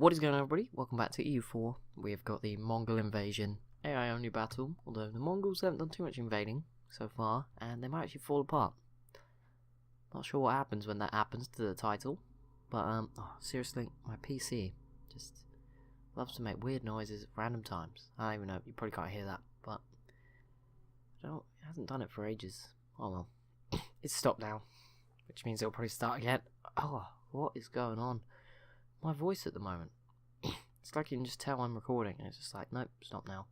What is going on, everybody? Welcome back to EU4. We have got the Mongol invasion AI only battle, although the Mongols haven't done too much invading so far, and they might actually fall apart. Not sure what happens when that happens to the title, but seriously, my PC just loves to make weird noises at random times. I don't even know, you probably can't hear that, but it hasn't done it for ages. Oh well. It's stopped now, which means it'll probably start again. Oh, what is going on? My voice at the moment. It's like you can just tell I'm recording, and it's just like, nope, stop now.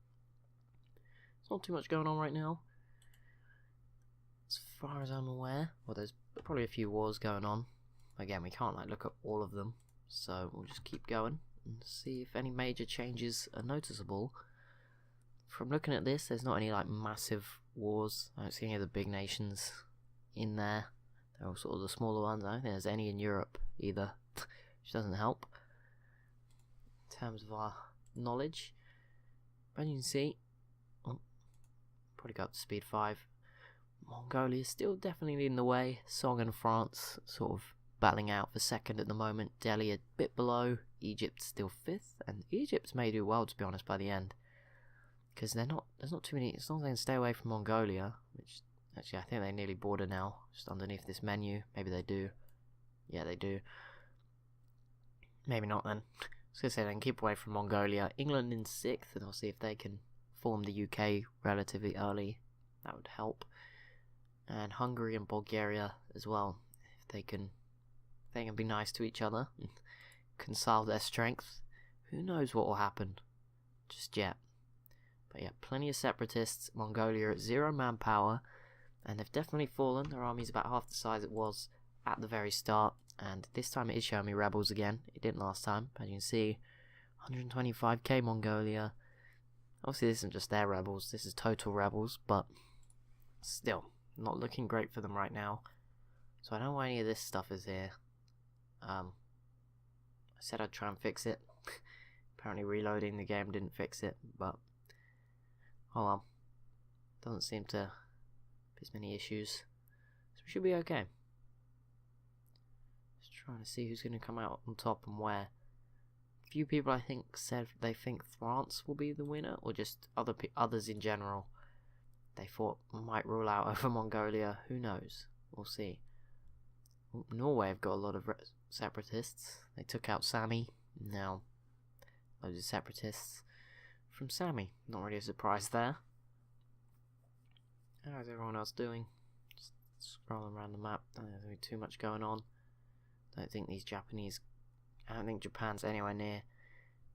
There's not too much going on right now, as far as I'm aware. Well, there's probably a few wars going on. Again, we can't look at all of them, so we'll just keep going and see if any major changes are noticeable. From looking at this, there's not any massive wars. I don't see any of the big nations in there. They're all sort of the smaller ones. I don't think there's any in Europe either, which doesn't help in terms of our knowledge. But you can see, probably got up to speed 5. Mongolia is still definitely leading the way. Song and France sort of battling out for second at the moment. Delhi a bit below. Egypt still 5th, and Egypt may do well, to be honest, by the end, because there's not too many. As long as they can stay away from Mongolia, which actually I think they nearly border now, just underneath this menu. Maybe they do. Yeah, they do. Maybe not then. I was going to say they can keep away from Mongolia. England in 6th, and I'll see if they can form the UK relatively early. That would help. And Hungary and Bulgaria as well. If they can be nice to each other and consolidate their strength. Who knows what will happen just yet. But yeah, plenty of separatists. Mongolia at 0 manpower, and they've definitely fallen. Their army's about half the size it was at the very start. And this time it is showing me rebels again. It didn't last time. As you can see, 125k Mongolia. Obviously this isn't just their rebels, this is total rebels, but still, not looking great for them right now. So I don't know why any of this stuff is here. I said I'd try and fix it. Apparently reloading the game didn't fix it, but oh well. Doesn't seem to be as many issues. So we should be okay. Trying to see who's going to come out on top and where. A few people I think said they think France will be the winner, or just others in general they thought might rule out over Mongolia. Who knows? We'll see. Norway have got a lot of separatists. They took out Sami. Now loads of separatists from Sami. Not really a surprise there. How's everyone else doing? Just scrolling around the map. Don't think there's too much going on. I don't think Japan's anywhere near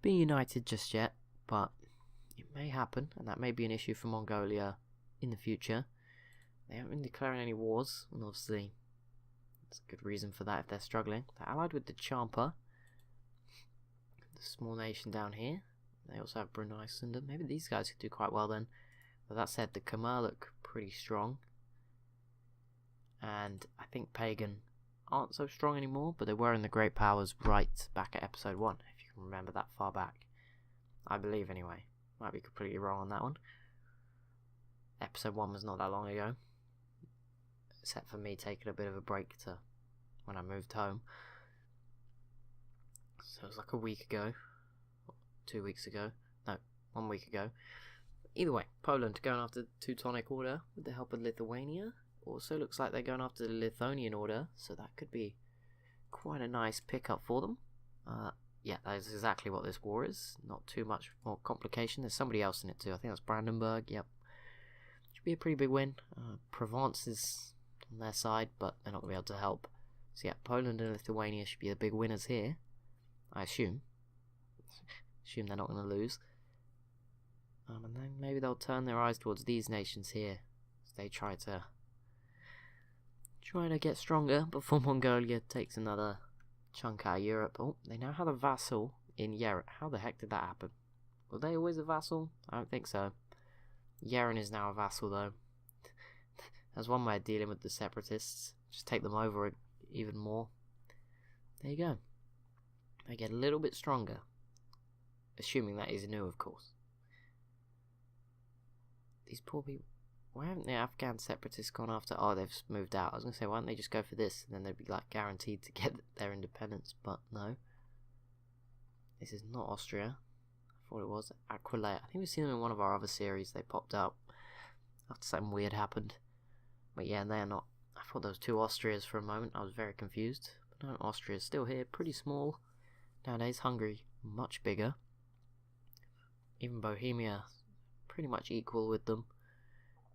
being united just yet, but it may happen, and that may be an issue for Mongolia in the future. They haven't been declaring any wars, and obviously that's a good reason for that if they're struggling. They're allied with the Champa, the small nation down here. They also have Brunei Sunda. Maybe these guys could do quite well then. But that said, the Khmer look pretty strong, and I think Pagan aren't so strong anymore, but they were in the Great Powers right back at episode 1, if you can remember that far back. I believe anyway. Might be completely wrong on that one. Episode 1 was not that long ago, except for me taking a bit of a break to when I moved home. So it was like a week ago, 2 weeks ago, no, 1 week ago. Either way, Poland going after the Teutonic Order with the help of Lithuania. Also looks like they're going after the Lithuanian Order, so that could be quite a nice pickup for them. Yeah, that is exactly what this war is. Not too much more complication. There's somebody else in it too. I think that's Brandenburg. Yep. Should be a pretty big win. Provence is on their side, but they're not going to be able to help. So yeah, Poland and Lithuania should be the big winners here. I assume. Assume they're not going to lose. And then maybe they'll turn their eyes towards these nations here as they try to get stronger before Mongolia takes another chunk out of Europe. Oh, they now have a vassal in Yeren. How the heck did that happen? Were they always a vassal? I don't think so. Yeren is now a vassal though. That's one way of dealing with the separatists. Just take them over even more. There you go. They get a little bit stronger. Assuming that is new, of course. These poor people. Why haven't the Afghan separatists gone after... Oh, they've moved out. I was going to say, why don't they just go for this? And then they'd be, guaranteed to get their independence. But no. This is not Austria. I thought it was Aquilea. I think we've seen them in one of our other series. They popped up after something weird happened. But yeah, they're not. I thought there was two Austrias for a moment. I was very confused. But no, Austria's still here. Pretty small. Nowadays, Hungary, much bigger. Even Bohemia, pretty much equal with them.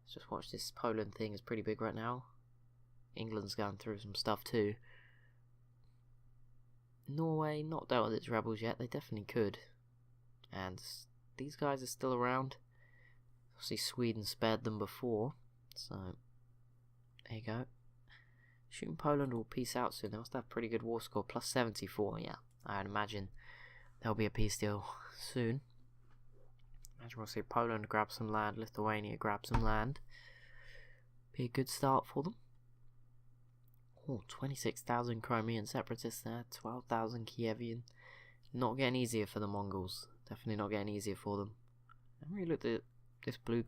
Let's just watch this Poland thing. Is pretty big right now. England's going through some stuff too. Norway, not dealt with its rebels yet. They definitely could. And these guys are still around. Obviously Sweden spared them before. So, there you go. Shooting Poland will peace out soon. They must have pretty good war score. Plus 74, yeah. I'd imagine there'll be a peace deal soon. Imagine we'll see Poland grab some land. Lithuania grab some land. Be a good start for them. Oh, 26,000 Crimean separatists there, 12,000 Kievian. Not getting easier for the Mongols. Definitely not getting easier for them. I really looked at this blue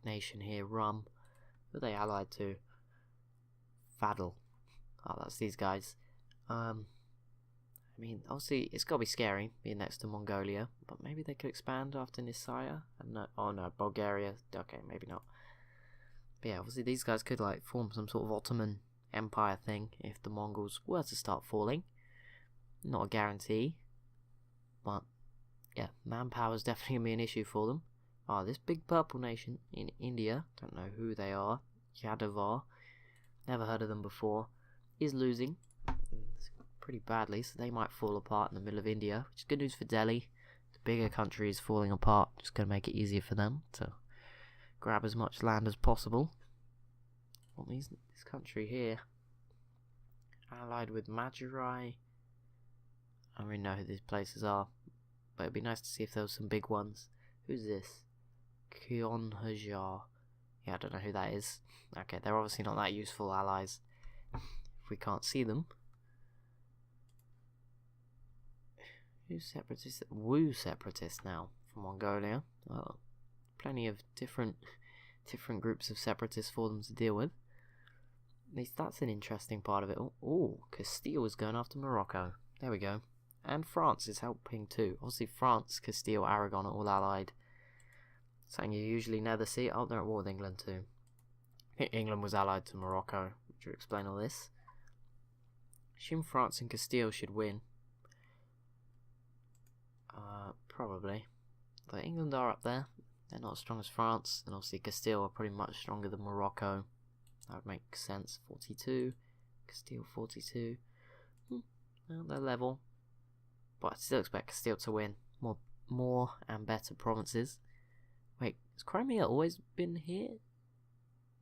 nation here, Rum. Who are they allied to? Fadl. Oh, that's these guys. I mean, obviously, it's got to be scary being next to Mongolia, but maybe they could expand after Nisaya. Oh no, Bulgaria. Okay, maybe not. But yeah, obviously, these guys could like form some sort of Ottoman Empire thing if the Mongols were to start falling. Not a guarantee, but yeah, manpower is definitely going to be an issue for them. Oh, this big purple nation in India, don't know who they are, Yadavar, never heard of them before, is losing pretty badly, so they might fall apart in the middle of India, which is good news for Delhi. The bigger country is falling apart, just going to make it easier for them to grab as much land as possible. Well, this country here, allied with Madurai. I don't really know who these places are, but it'd be nice to see if there was some big ones. Who's this? Kionhajar. Yeah, I don't know who that is. Okay, they're obviously not that useful allies if we can't see them. Who's separatist? Wu separatist now from Mongolia. Oh, plenty of different groups of separatists for them to deal with. At least that's an interesting part of it. Oh, Castile is going after Morocco. There we go. And France is helping too. Obviously France, Castile, Aragon are all allied. Something you usually never see. Oh, they're at war with England too. I think England was allied to Morocco, which will explain all this. Assume France and Castile should win. Probably. But England are up there. They're not as strong as France. And obviously Castile are pretty much stronger than Morocco. That would make sense. 42. Castile 42. Well, they're level. But I still expect Castile to win. More and better provinces. Wait, has Crimea always been here?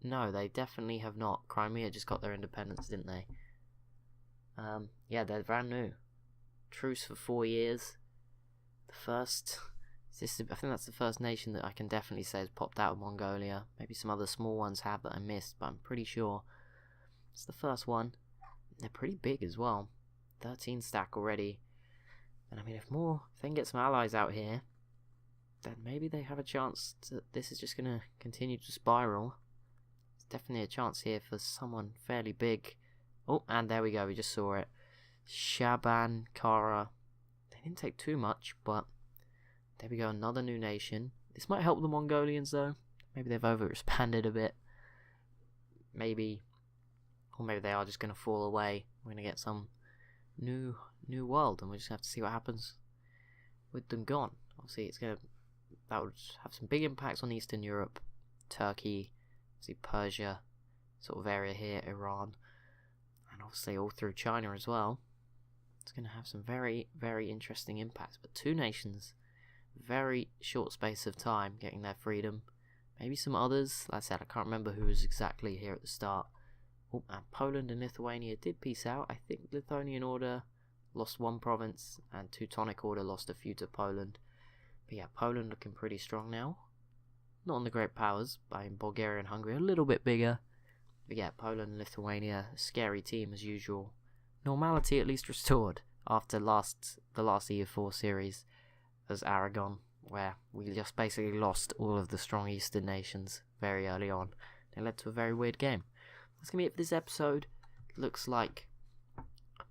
No, they definitely have not. Crimea just got their independence, didn't they? Yeah, they're brand new. Truce for 4 years. I think that's the first nation that I can definitely say has popped out of Mongolia. Maybe some other small ones have that I missed, but I'm pretty sure it's the first one. They're pretty big as well. 13 stack already. And I mean, if they can get some allies out here, then maybe they have a chance this is just going to continue to spiral. There's definitely a chance here for someone fairly big. Oh, and there we go, we just saw it. Shaban Kara. They didn't take too much, but there we go, another new nation. This might help the Mongolians though. Maybe they've overexpanded a bit. Maybe. Or maybe they are just going to fall away. We're going to get some new world, and we just have to see what happens with them gone. Obviously, that would have some big impacts on Eastern Europe, Turkey, obviously Persia, sort of area here, Iran, and obviously all through China as well. It's going to have some very, very interesting impacts. But two nations, very short space of time, getting their freedom. Maybe some others. Like I said, I can't remember who was exactly here at the start. Oh, and Poland and Lithuania did peace out. I think Lithuanian Order lost one province, and Teutonic Order lost a few to Poland. But yeah, Poland looking pretty strong now. Not on the great powers, but in Bulgaria and Hungary a little bit bigger. But yeah, Poland and Lithuania, a scary team as usual. Normality at least restored after the last EU4 series as Aragon, where we just basically lost all of the strong Eastern nations very early on. It led to a very weird game. That's going to be it for this episode. Looks like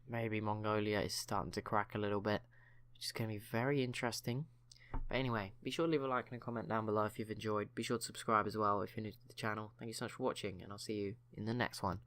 maybe Mongolia is starting to crack a little bit. which is going to be very interesting. But anyway, be sure to leave a like and a comment down below if you've enjoyed. Be sure to subscribe as well if you're new to the channel. Thank you so much for watching, and I'll see you in the next one.